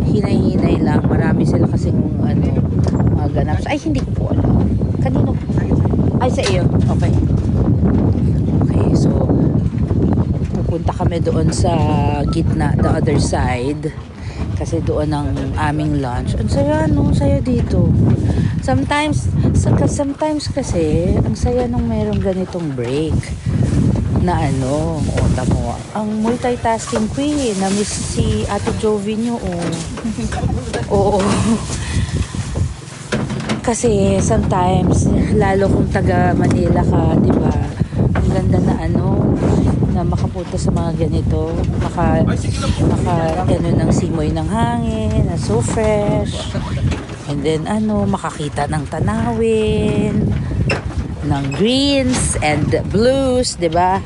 hinay-hinay lang. Marami sila kasing mga ganap. Ay, hindi ko po alam. Kanino? Ay, sa iyo. Okay. Okay, so pupunta kami doon sa gitna, the other side. Kasi doon ang aming lunch. Ang saya, no? Saya dito. Sometimes kasi, ang saya nung merong ganitong break. Na tamo. Ang multitasking queen, na miss si Ate Jovi nyo, Oo. Kasi sometimes, lalo kung taga Manila ka, di ba? Ang ganda na na makapunta sa mga ganito, ng simoy ng hangin, na so fresh, and then makakita ng tanawin, ng greens and blues, di ba?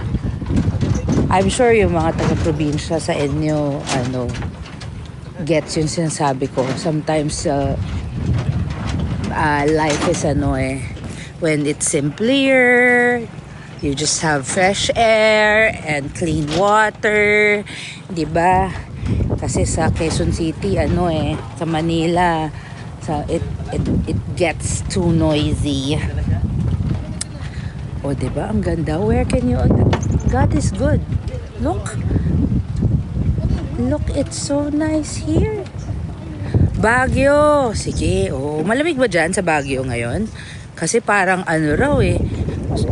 I'm sure yung mga taga-probinsya sa inyo, gets yung sinasabi ko. Sometimes, life is when it's simpler, you just have fresh air and clean water, di ba? Kasi sa Quezon City, sa Manila, it gets too noisy. O, di ba? Ang ganda. Where can you... God is good. Look, it's so nice here. Baguio. Sige, malamig ba dyan sa Baguio ngayon? Kasi parang raw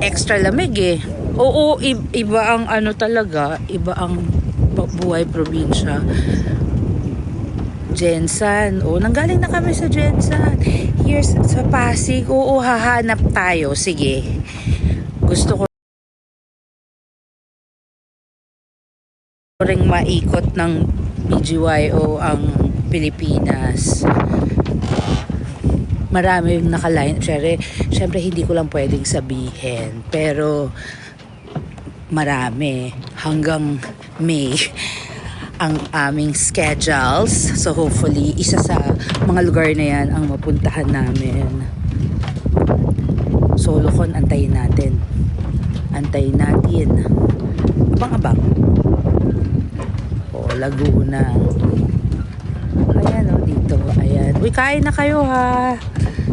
extra lamig Oo, iba ang talaga, iba ang buhay probinsya. Jensen. Nanggaling na kami sa Jensen. Here's sa Pasig. Hahanap tayo. Sige. Gusto ko ring maikot ng BGYO ang Pilipinas. Marami yung nakaline. Syempre hindi ko lang pwedeng sabihin. Pero marami. Hanggang May ang aming schedules. So hopefully, isa sa mga lugar na yan ang mapuntahan namin. Solocon, antayin natin. Abang-abang. Laguna. Ayan dito. Ayan. Uy, kain na kayo ha.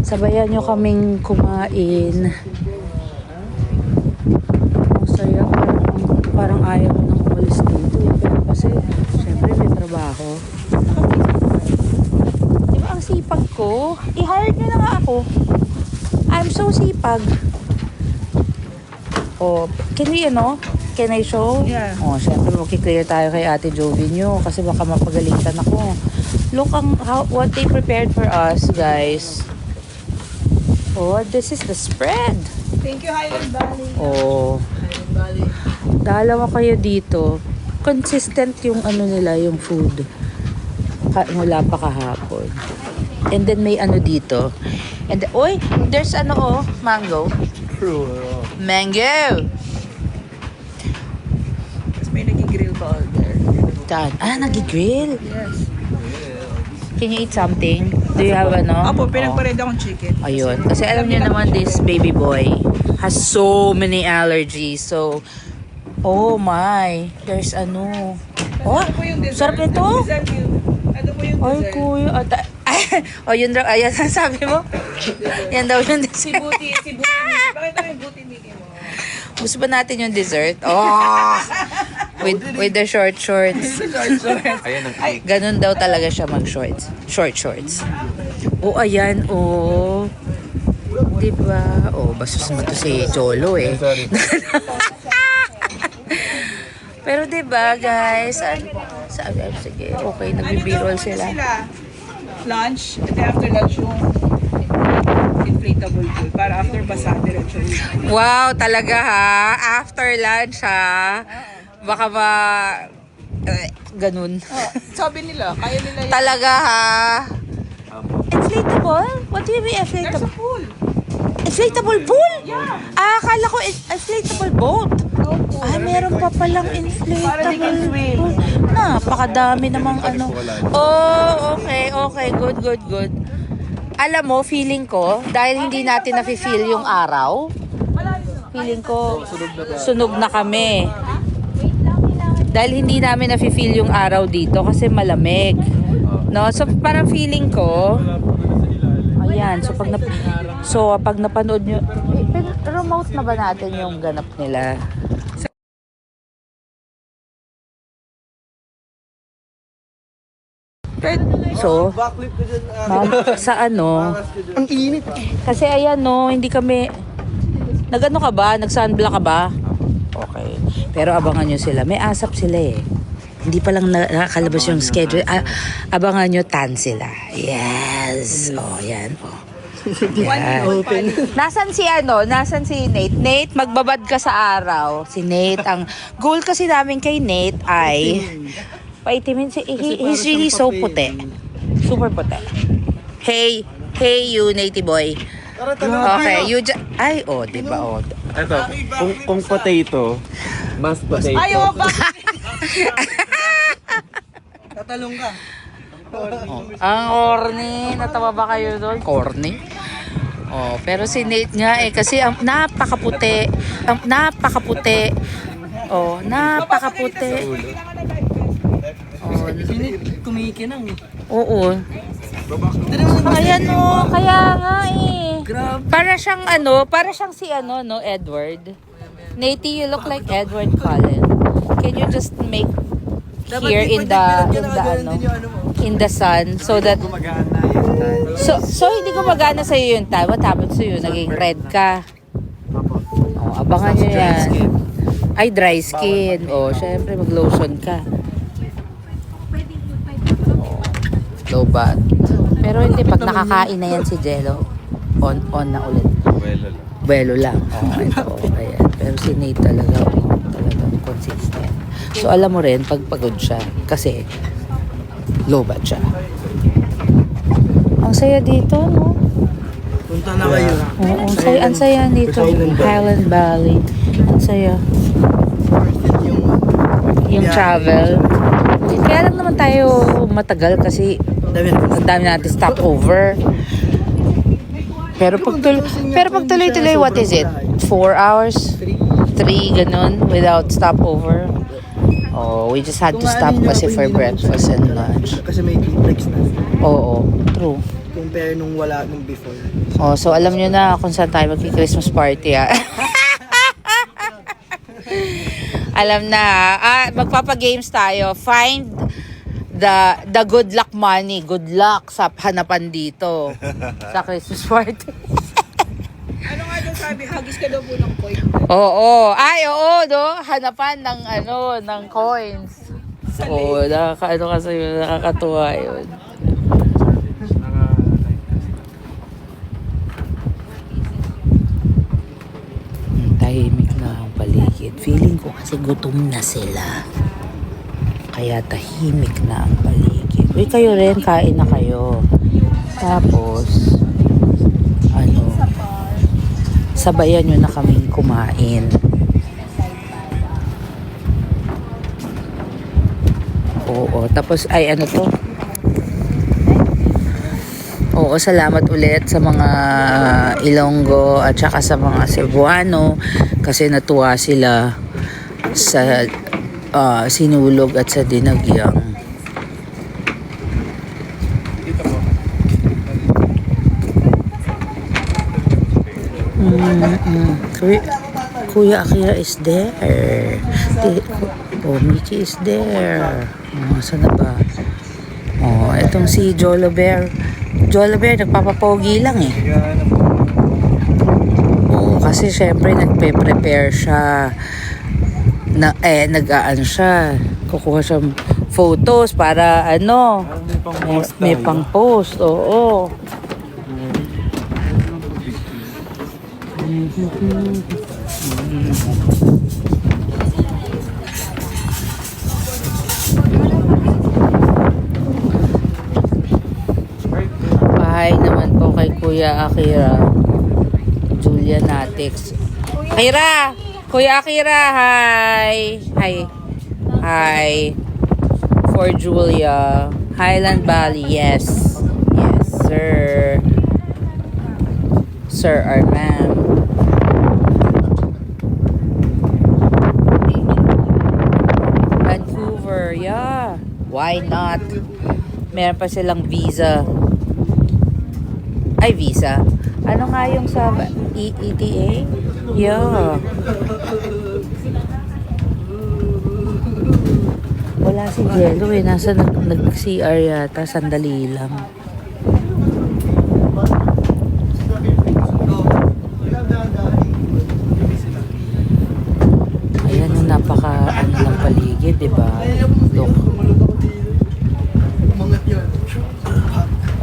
Sabayan nyo kaming kumain. Saya. Parang ayaw mo nang umalis dito. Pero kasi, syempre may trabaho. Diba ang sipag ko? I-hire nyo na nga ako. I'm so sipag. Can I show? Yeah. Syempre makiklear tayo kay Ate Jovi nyo kasi baka mapagalitan ako. Look what they prepared for us, guys. This is the spread. Thank you, Highland Valley. Oh. Highland Valley. Dalawa kayo dito. Consistent yung ano nila, yung food. Mula pa kahapon. And then may ano dito. And then, oy, there's ano oh, mango. Mango! Tapos may nag-grill pa order. Saan? Ah, nag-grill. Yes. Can you eat something? Do you have ano? Apo, pinagpareda akong chicken. Ayun. Kasi alam niyo naman, this baby boy has so many allergies. So, oh my. There's ano. Oh, Ano po yung dessert? sarap nito. Ano po yung Ay, dessert? kuya. Oh, yun daw. Ayan, sabi mo. Yan daw yung Si dessert. Buti, si Buti. Pakita mo yung Buti Mickey mo. Gusto ba natin yung dessert? Oh! With the short shorts. Ayan ang cake. Ganun daw talaga siya mag-shorts. Short shorts. Oh, ayan. Oh. Diba? Oh, bastos mo to si Cholo eh. Pero diba, guys? Sige, okay. Nagbe-b-roll sila. Lunch, and then after lunch yung inflatable pool. Para after basa, diretso yung Wow, talaga ha? After lunch ha? Baka ganun. sabi nila, kaya nila yung... Talaga ha? Inflatable? What do you mean There's a inflatable? pool. Inflatable pool? Yeah. Ah, akala ko inflatable boat. Ah, meron pa palang inflatable pool. Napakadami namang ano. Oh, okay. Good. Alam mo, feeling ko, dahil hindi natin nafe-feel yung araw, feeling ko, sunog na kami. Dahil hindi namin nafe-feel yung araw dito kasi malamig. No? So, parang feeling ko, ayan, so pag napanood nyo, remote na ba natin yung ganap nila? So, ma'am, sa ano? Ang init. Kasi ayan no, hindi kami, nagano ka ba? Nag-sunblock ka ba? Okay. Pero abangan nyo sila. May asap sila eh. Hindi pa lang nakakalabas yung schedule. Abangan nyo, tan sila. Yes. Oh, yan. Oh. Yan. Nasaan si Nasaan si Nate? Nate, magbabad ka sa araw. Si Nate, ang goal kasi namin kay Nate ay paitimin. He's really so puti. Super puti. Hey you, Nate boy. Okay, you ay, diba, Ito, kung potato, mashed potato. Ayaw ba? Tatalong ka. Ang corny. Natawa ba kayo doon? Corny? Oh, pero si Nate nga kasi ang napakaputi. Oh, napakaputi. Oh, Kumikinang eh. oo. Ayan o, kaya nga eh. Para siyang si no, Edward. Nate, you look like Edward Cullen. Can you just make here in the sun so that so hindi gumagana sa iyo yung tan. What happened to you? Naging red ka. Oh, abangan niyo yan. Ay, dry skin. Oh, syempre mag-lotion ka. Oh, low bat. Pero hindi pag nakakain na yan si Jello, on na ulit. Buwelo lang. Oh, ito. Ayan. Pero si Nate talagang consistent. So, alam mo rin, pag pagod siya, kasi low bat siya. Ang saya dito, no? Punta na kayo. Oo, ang saya dito. Highland Valley. Ang saya. Yung travel. Kaya lang naman tayo matagal kasi ang dami natin stopover. Pero pag tuloy-tuloy, what is it? 4 hours? 3, ganun, without stopover. Oh, we just had to stop kasi for breakfast and lunch. Kasi may duplex na. Oo, true. Compare nung wala nung before. Oh, so alam nyo na kung saan tayo magki-Christmas party, ha? Alam na, magpapa-games tayo. Find the good luck money. Good luck sa hanapan dito sa Christmas party. Ano nga daw sabi, hagis ka daw po ng coin. Oo. Ay, oo, no? Hanapan ng coins. Oo, nakakatuwa yun. Tahimik na ang paligid. Feeling ko kasi gutom na sila. Kaya tahimik na ang paligid. Uy, kayo rin, kain na kayo. Tapos, sabayan nyo na kaming kumain. Oo, tapos, Oo, salamat ulit sa mga Ilonggo at saka sa mga Cebuano kasi natuwa sila sa sinulog at sa dinagyang. Kuya Akira is there. Michi is there. Saan na ba? Itong si Jolobert. Jolobert, nagpapapogi lang eh. Oo, kasi syempre nagpe-prepare siya. Nag-aan siya. Kukuha siya photos para may pang-post. Oo. Hi naman po kay Kuya Akira. Julia Natix. Akira! Kuya Akira, hi! Hi. For Julia. Highland Valley, yes. Yes, sir. Sir or ma'am. Vancouver, yeah. Why not? Meron pa silang visa. Ay, visa. Ano nga yung sa ETA? Yeah. Wala si Jello eh. Nasa nag-CR yata. Sandali lang. Ayan yung napaka ng paligid, diba? Look.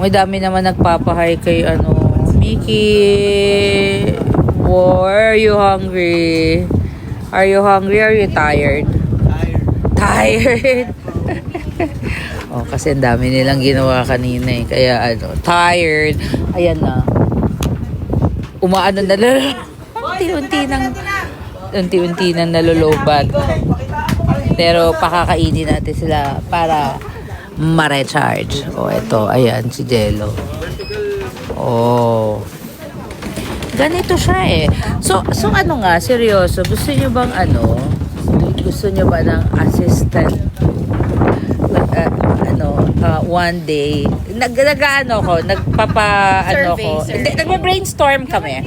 May dami naman nagpapahay kay Mickey. Are you hungry? Are you hungry? Are you tired? Tired. Kasi ang dami nilang ginawa kanina eh. Kaya tired. Ayan na. Umaano na unti-unti nang nalulubat. Pero pakakainin natin sila para ma-recharge. Ito, ayan, si Jello. Ganito siya eh. So seryoso, gusto niyo bang gusto niyo ba ng assistant? One day, nagpa-brainstorm kami.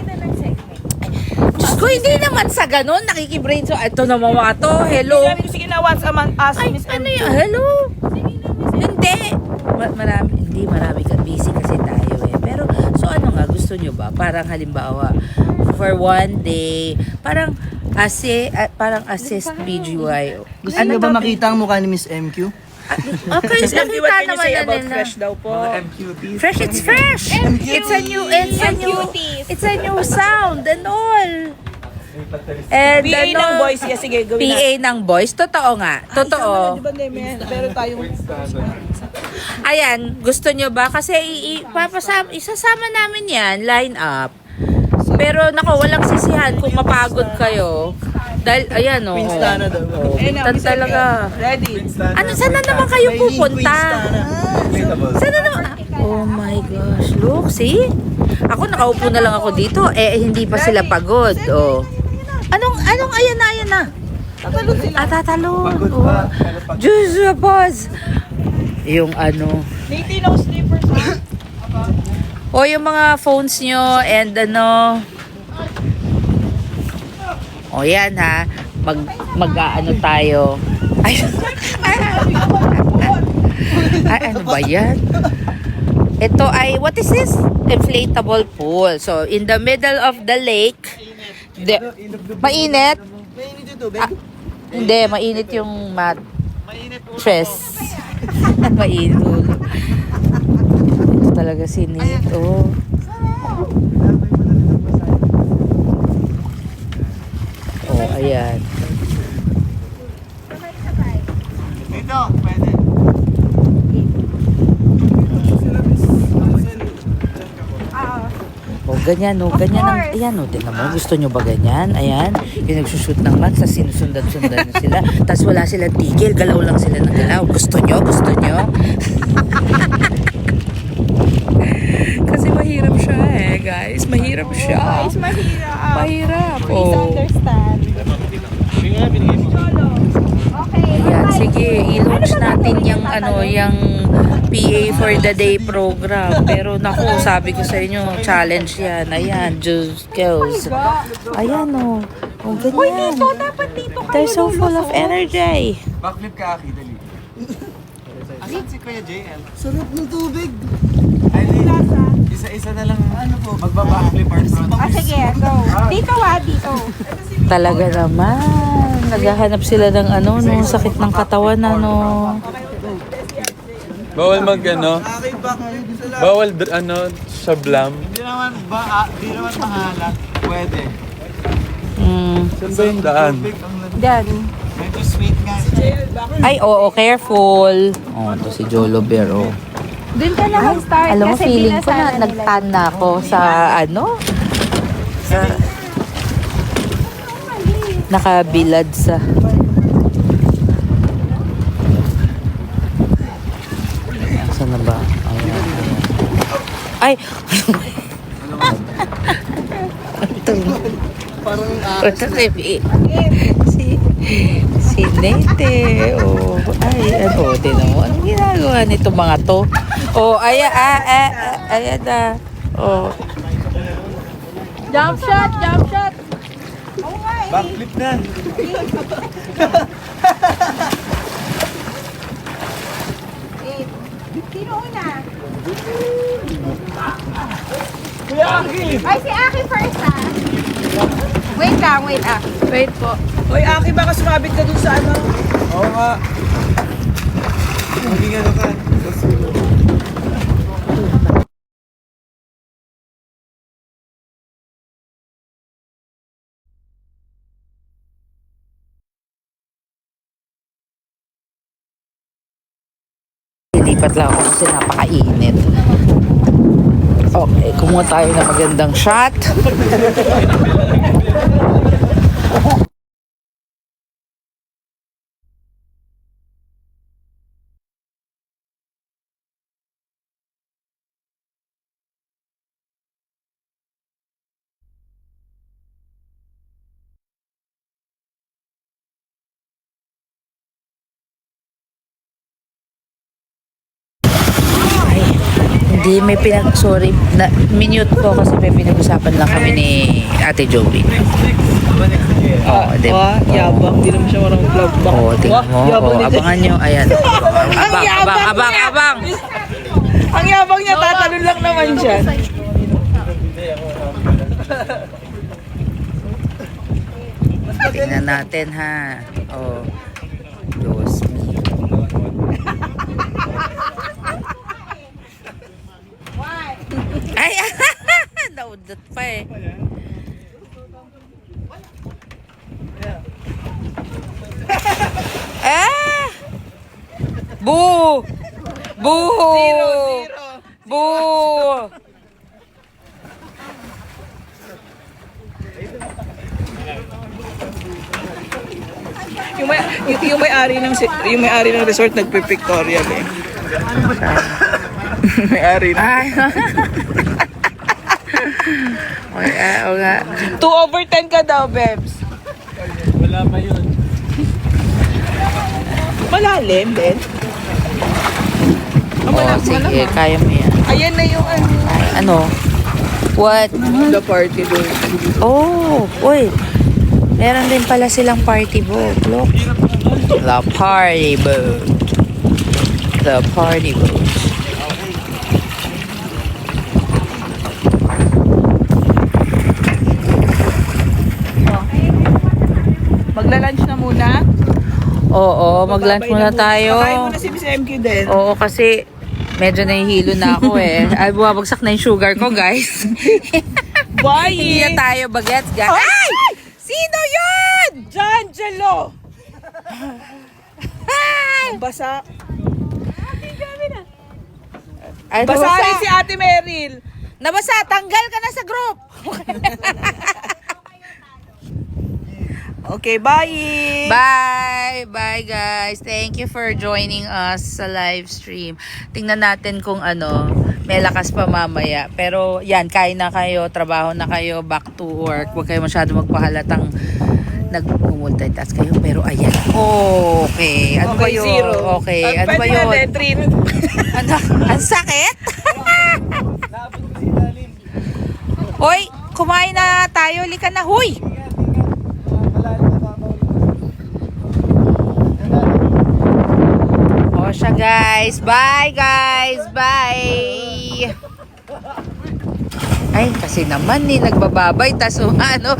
Diyos ko, hindi naman sa ganun, nakikibrainstorm. Ito naman mga to, hello. Sige na, once a month, ask Miss M2. Hello. Marami ka busy kasi tayo eh. Pero gusto nyo ba? Parang halimbawa for one day, parang assist BGY. Gusto niyo ba makita ang mukha ni Miss MQ? Okay, Miss M2, what can you say about nila. fresh daw po? Fresh, it's fresh. It's a new sound and all. And PA ng boys, yes, sige, gawin na. PA ng boys, totoo nga. Totoo. Di ba, pero tayong... Ayan, gusto nyo ba? Kasi isasama namin yan, line up. Pero walang sisihan kung mapagod kayo. Dahil, ayan o. Queenstana daw. Tan talaga. Ready? Saan na naman kayo pupunta? Saan na naman? Oh my gosh, look, see? Ako nakaupo na lang ako dito. Hindi pa sila pagod. Anong ayan na? Tatalon sila. Tatalon. Diyos, pause. Yung Nati, no sleepers, ha? yung mga phones nyo and yan ha. Mag-ano tayo. Ay, ano ba yan? Ito ay, what is this? Inflatable pool. So, in the middle of the lake. Mainit? Mainit ito, Hindi, mainit yung mattress. Mainit ulo. Ito talaga sinito. Ayan. ganyan o, ganyan ang, ayan o, tingnan mo, gusto nyo ba ganyan? Ayan, yung nagsushoot ng mags, tapos sinusundan-sundan nyo sila, tapos wala silang tigil, galaw lang sila ng galaw. Gusto nyo? Gusto nyo? Kasi mahirap siya eh, guys. Mahirap siya. Guys, mahirap. Mahirap. Please Oh. understand. Okay. Ayan, sige, i-launch natin yung ano, yung PA for the day program. Pero naku, sabi ko sa inyo, challenge yan. Ayan, Juice Girls. Ayan o. Oh, ganyan. Dapat dito kayo. They're so full of energy. Backflip ka, Aki, dali. Asan si Kuya JL? Sarap ng tubig. Ay, isa-isa na lang, ano po, magbabackflip our front. Sige, go. Dito dito. Talaga naman. Naghahanap sila ng ano, no, sakit ng katawan, ano. Bawal mag, ano, Akin back. Salamat. bawal, ano, sablam. Hindi naman mahalat. Pwede. Saan ba yung daan? Diyan. Medyo sweet nga. Ay, oo, careful. Oh, to si Jolo Bear, oh. Doon ka na mag-start. Alam mo, kasi feeling ko na binasana nila nagtan na ako sa ano? Sa nakabilad sa saan na ba? Ayan, ayan. Ay! si Nete. Oh, ay, ano, tinan mo. Anong ginagawa nito mga to? Oh, ayan, ayan na. Oh. Jump shot, jump shot. Backflip na. Sino una? Ay, si Aki first Wait lang, wait Wait po. Hoy, Aki, baka sumabit ka dun sa ano. Oo nga. Maging ano ka. Lilipat lang ako kasi napakainit. Okay, kumuha tayo ng magandang shot. Hindi, may sorry, minute ko kasi may pinag-usapan lang kami ni Ate Joey. Oo, di ba? Yabang, hindi naman siya marang vlog back. Oo, tingnan mo. Oo, abangan nyo. Ayan. Abang. Ang yabang niya, tatalon lang naman siya. Tingnan natin ha. Oh. Diyos me. Ay, naudot pa eh. Ah! Boo! Boo! Boo! Yung may-ari ng resort nagpe-pictorial eh. May-ari na. Ay. Ay, oo nga. 2/10 ka daw, Bebs. Wala pa yun. Malalim, Ben. Oh, sige, kaya mo yan. Ayan na yung ano. Ay, ano? What? The party doon. Oh, wait. Meron din pala silang party boat. Look. The party boat. The party boat. Magla-lunch na muna. Oo, mag-lunch muna tayo. Kakain muna si Miss MQ din. Oo, kasi medyo nahihilo na ako eh. Ay, bumabagsak na yung sugar ko, guys. Bye! Hindi na tayo bagets, guys. Ay! Sino yun? John Jello! Ay! Basa. Ay, Basa rin si Ate Meryl. Nabasa, tanggal ka na sa group. Okay, bye! Bye! Bye guys. Thank you for joining us sa live stream. Tingnan natin kung ano, may lakas pa mamaya. Pero yan, kain na kayo, trabaho na kayo, back to work. Huwag kayo masyado magpahalatang nag-multitask kayo. Pero ayan, okay. Ano ba Okay, yun? zero. Okay, ano ba Pwede yun? natin, Trin. Ano? Ang sakit? Hoy, kumain na tayo. Lika na, huy! O siya guys. Bye guys. Bye. Ay, kasi naman nagbababay. Tas ano